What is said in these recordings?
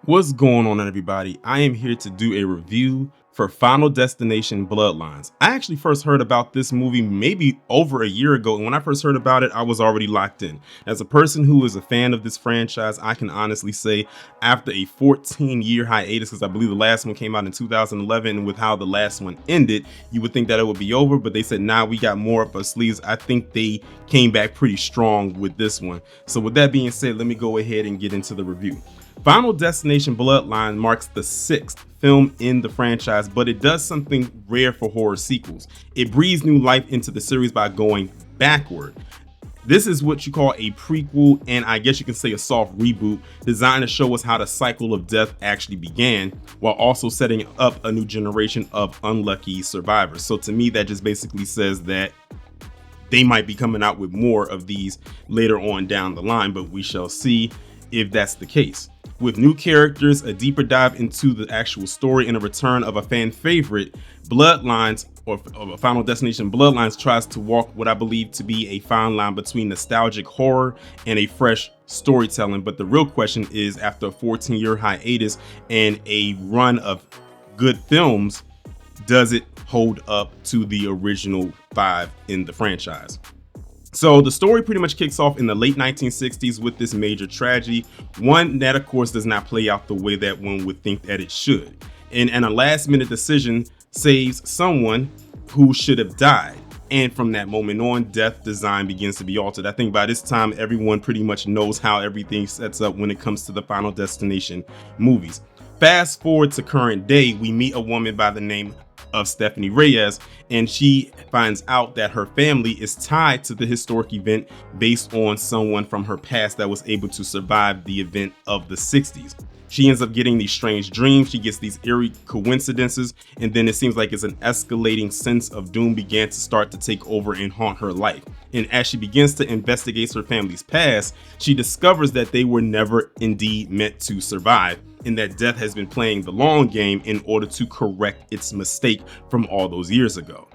What's going on, everybody? I am here to do a review for Final Destination Bloodlines. I actually first heard about this movie maybe over a year ago, and when I first heard about it, I was already locked in. As a person who is a fan of this franchise, I can honestly say after a 14-year hiatus, because I believe the last one came out in 2011, and with how the last one ended, you would think that it would be over, but they said, nah, we got more up our sleeves. I think they came back pretty strong with this one. So with that being said, let me go ahead and get into the review. Final Destination Bloodline marks the sixth film in the franchise, but it does something rare for horror sequels. It breathes new life into the series by going backward. This is what you call a prequel, and I guess you can say a soft reboot, designed to show us how the cycle of death actually began, while also setting up a new generation of unlucky survivors. So to me, that just basically says that they might be coming out with more of these later on down the line, but we shall see if that's the case. With new characters, a deeper dive into the actual story, and a return of a fan favorite, Bloodlines, or Final Destination Bloodlines, tries to walk what I believe to be a fine line between nostalgic horror and a fresh storytelling. But the real question is, after a 14-year hiatus and a run of good films, does it hold up to the original 5 in the franchise? So the story pretty much kicks off in the late 1960s with this major tragedy, one that of course does not play out the way that one would think that it should. And a last minute decision saves someone who should have died. And from that moment on, death design begins to be altered. I think by this time, everyone pretty much knows how everything sets up when it comes to the Final Destination movies. Fast forward to current day, we meet a woman by the name of Stephanie Reyes, and she finds out that her family is tied to the historic event based on someone from her past that was able to survive the event of the 60s. She ends up getting these strange dreams, she gets these eerie coincidences, and then it seems like it's an escalating sense of doom began to start to take over and haunt her life. And as she begins to investigate her family's past, she discovers that they were never indeed meant to survive, and that death has been playing the long game in order to correct its mistake from all those years ago.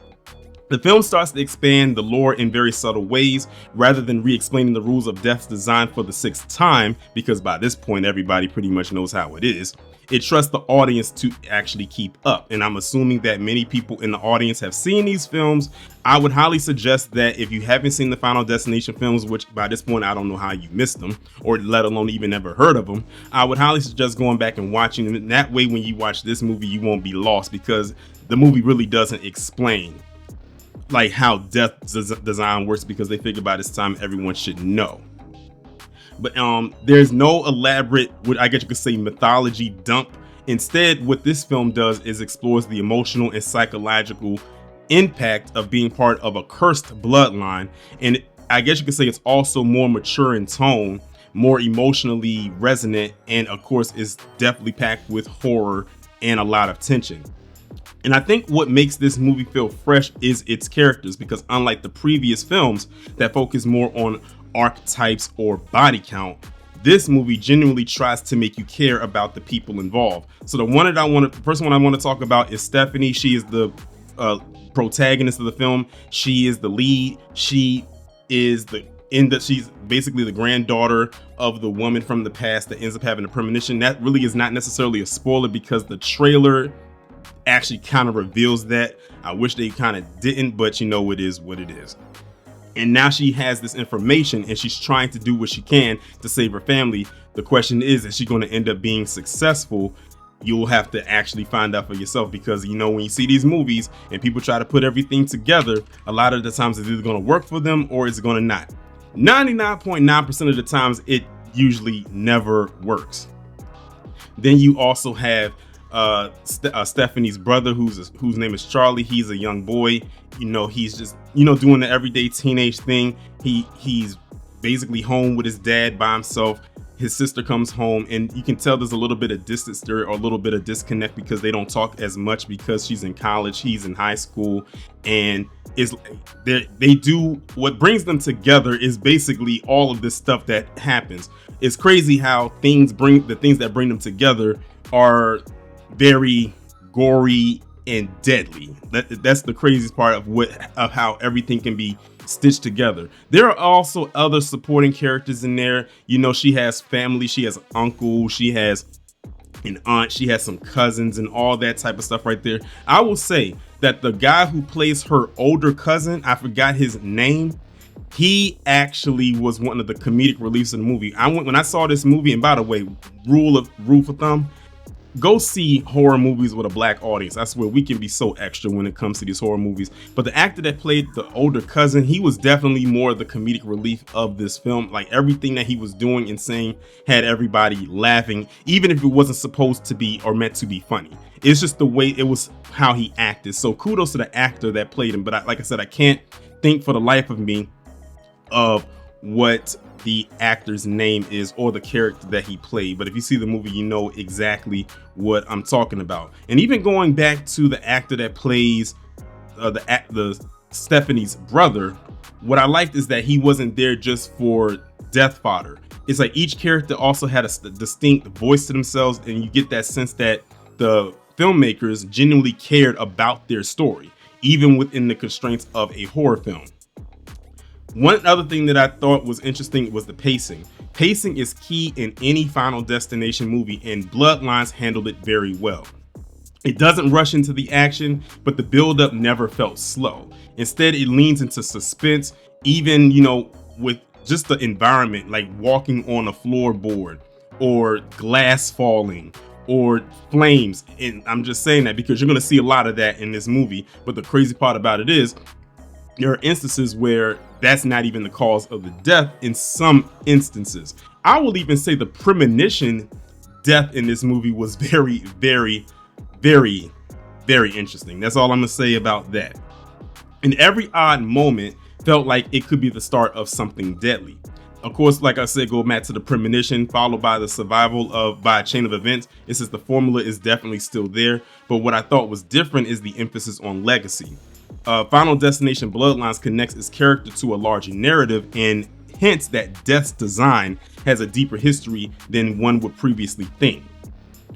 The film starts to expand the lore in very subtle ways, rather than re-explaining the rules of death's design for the 6th time, because by this point everybody pretty much knows how it is. It trusts the audience to actually keep up, and I'm assuming that many people in the audience have seen these films. I would highly suggest that if you haven't seen the Final Destination films, which by this point I don't know how you missed them, or let alone even ever heard of them, I would highly suggest going back and watching them. And that way when you watch this movie you won't be lost, because the movie really doesn't explain like how death design works, because they figure by this time everyone should know. But there's no elaborate, what I guess you could say, mythology dump. Instead, what this film does is explores the emotional and psychological impact of being part of a cursed bloodline, and I guess you could say it's also more mature in tone, more emotionally resonant, and of course is definitely packed with horror and a lot of tension. And I think what makes this movie feel fresh is its characters, because unlike the previous films that focus more on archetypes or body count, this movie genuinely tries to make you care about the people involved. So the first one I want to talk about is Stephanie. She is the protagonist of the film. She is the lead. She's basically the granddaughter of the woman from the past that ends up having a premonition. That really is not necessarily a spoiler, because the trailer actually kind of reveals that. I wish they kind of didn't, but you know, it is what it is. And now she has this information and she's trying to do what she can to save her family. The question is she going to end up being successful? You'll have to actually find out for yourself, because you know, when you see these movies and people try to put everything together, a lot of the times it's either going to work for them or it's going to not. 99.9% of the times it usually never works. Then you also have Stephanie's brother, whose name is Charlie. He's a young boy. You know, he's just, you know, doing the everyday teenage thing. He's basically home with his dad by himself. His sister comes home, and you can tell there's a little bit of distance there, or a little bit of disconnect, because they don't talk as much, because she's in college, he's in high school, and they do what brings them together is basically all of this stuff that happens. It's crazy how the things that bring them together are very gory and deadly. That's the craziest part of how everything can be stitched together. There are also other supporting characters in there. You know, she has family, she has an uncle, she has an aunt, she has some cousins and all that type of stuff right there. I will say that the guy who plays her older cousin, I forgot his name, he actually was one of the comedic reliefs in the movie. When I saw this movie, and by the way, rule of thumb, go see horror movies with a black audience. I swear we can be so extra when it comes to these horror movies. But the actor that played the older cousin, he was definitely more the comedic relief of this film. Like everything that he was doing and saying had everybody laughing, even if it wasn't supposed to be or meant to be funny. It's just the way it was, how he acted. So kudos to the actor that played him. But like I said, I can't think for the life of me of what the actor's name is or the character that he played. But if you see the movie, you know exactly what I'm talking about. And even going back to the actor that plays the Stephanie's brother, what I liked is that he wasn't there just for death fodder. It's like each character also had a distinct voice to themselves, and you get that sense that the filmmakers genuinely cared about their story, even within the constraints of a horror film. One other thing that I thought was interesting was the pacing. Pacing is key in any Final Destination movie, and Bloodlines handled it very well. It doesn't rush into the action, but the buildup never felt slow. Instead, it leans into suspense, even, with just the environment, like walking on a floorboard or glass falling or flames. And I'm just saying that because you're going to see a lot of that in this movie. But the crazy part about it is, there are instances where that's not even the cause of the death in some instances. I will even say the premonition death in this movie was very, very, very, very interesting. That's all I'm gonna say about that. And every odd moment felt like it could be the start of something deadly. Of course, like I said, go back to the premonition followed by the survival by a chain of events. It says the formula is definitely still there. But what I thought was different is the emphasis on legacy. Final Destination Bloodlines connects its character to a larger narrative and hints that death's design has a deeper history than one would previously think.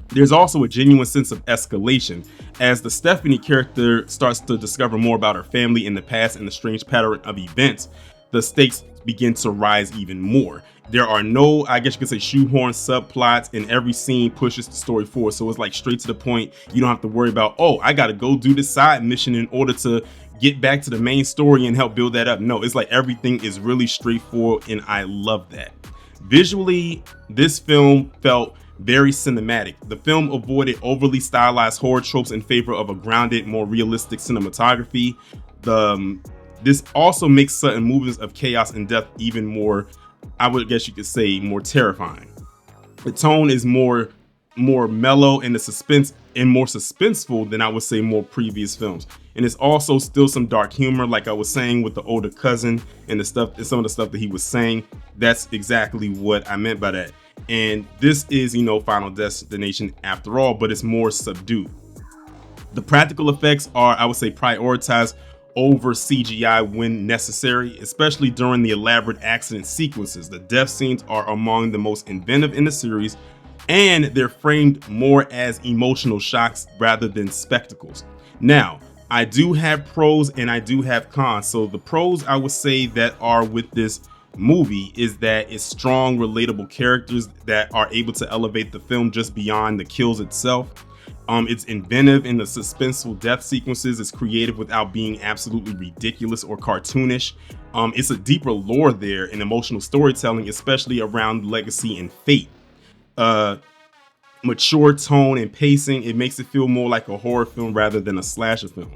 There's also a genuine sense of escalation as the Stephanie character starts to discover more about her family in the past and the strange pattern of events. The stakes begin to rise even more. There are no, I guess you could say, shoehorn subplots, and every scene pushes the story forward. So it's like straight to the point. You don't have to worry about, oh, I got to go do this side mission in order to get back to the main story and help build that up. No, it's like everything is really straightforward, and I love that. Visually, this film felt very cinematic. The film avoided overly stylized horror tropes in favor of a grounded, more realistic cinematography. This also makes certain movies of chaos and death even more, I would guess you could say, more terrifying. The tone is more mellow and the suspense and more suspenseful than I would say more previous films. And it's also still some dark humor, like I was saying with the older cousin and some of the stuff that he was saying. That's exactly what I meant by that. And this is, Final Destination after all, but it's more subdued. The practical effects are, I would say, prioritized over CGI when necessary, especially during the elaborate accident sequences. The death scenes are among the most inventive in the series, and they're framed more as emotional shocks rather than spectacles. Now, I do have pros and I do have cons. So the pros I would say that are with this movie is that it's strong, relatable characters that are able to elevate the film just beyond the kills itself. It's inventive in the suspenseful death sequences. It's creative without being absolutely ridiculous or cartoonish. It's a deeper lore there and emotional storytelling, especially around legacy and fate. Mature tone and pacing. It makes it feel more like a horror film rather than a slasher film.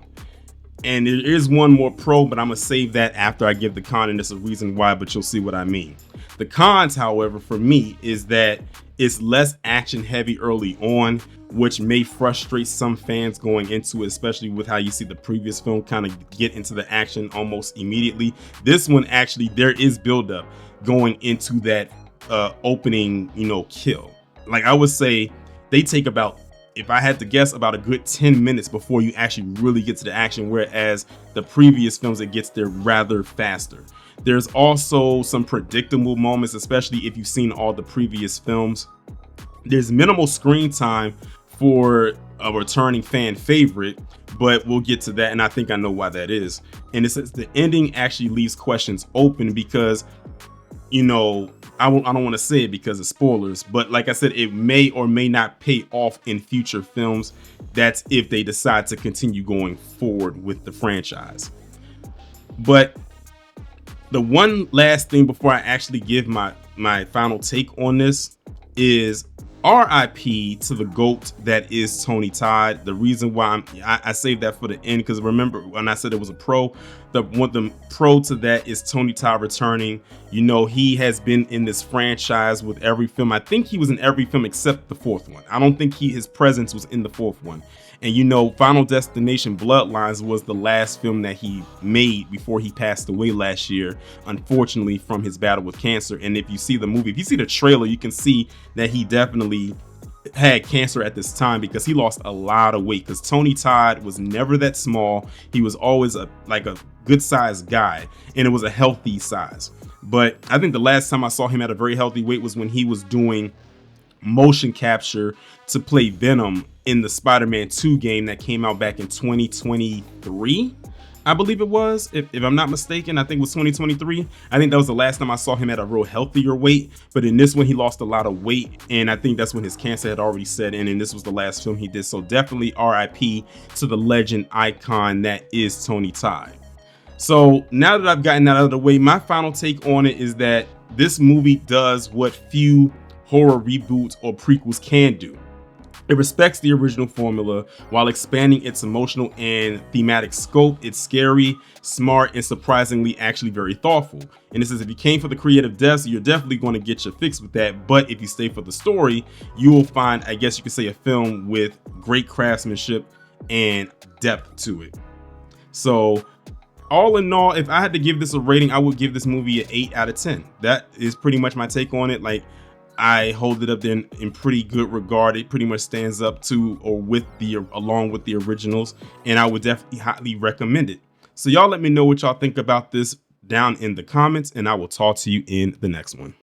And there is one more pro, but I'm gonna save that after I give the con, and there's a reason why, but you'll see what I mean. The cons, however, for me is that it's less action heavy early on, which may frustrate some fans going into it, especially with how you see the previous film kind of get into the action almost immediately. This one, actually, there is buildup going into that opening, kill. Like I would say they take about, if I had to guess, about a good 10 minutes before you actually really get to the action, whereas the previous films, it gets there rather faster. There's also some predictable moments, especially if you've seen all the previous films. There's minimal screen time for a returning fan favorite, but we'll get to that, and I think I know why that is. And it says the ending actually leaves questions open because you know, I don't want to say it because of spoilers, but like I said, it may or may not pay off in future films. That's if they decide to continue going forward with the franchise. But the one last thing before I actually give my final take on this is RIP to the GOAT that is Tony Todd. The reason why I saved that for the end, because remember when I said it was a pro, the pro to that is Tony Todd returning. You know, he has been in this franchise with every film. I think he was in every film except the fourth one. I don't think his presence was in the fourth one. And you know, Final Destination Bloodlines was the last film that he made before he passed away last year, unfortunately, from his battle with cancer. And if you see the movie, if you see the trailer, you can see that he definitely had cancer at this time because he lost a lot of weight, because Tony Todd was never that small. He was always a good sized guy, and it was a healthy size. But I think the last time I saw him at a very healthy weight was when he was doing motion capture to play Venom in the Spider-Man 2 game that came out back in 2023. I believe it was, if I'm not mistaken. I think it was 2023. I think that was the last time I saw him at a real healthier weight. But in this one, he lost a lot of weight, and I think that's when his cancer had already set in, and this was the last film he did. So definitely RIP to the legend icon that is Tony Todd. So now that I've gotten that out of the way, my final take on it is that this movie does what few horror reboots or prequels can do. It respects the original formula while expanding its emotional and thematic scope. It's scary, smart, and surprisingly actually very thoughtful. And this is, if you came for the creative depths, you're definitely going to get your fix with that. But if you stay for the story, you will find, I guess you could say, a film with great craftsmanship and depth to it. So all in all, if I had to give this a rating, I would give this movie an 8 out of 10. That is pretty much my take on it. Like, I hold it up there in pretty good regard. It pretty much stands up to or along with the originals, and I would definitely highly recommend it. So y'all let me know what y'all think about this down in the comments, and I will talk to you in the next one.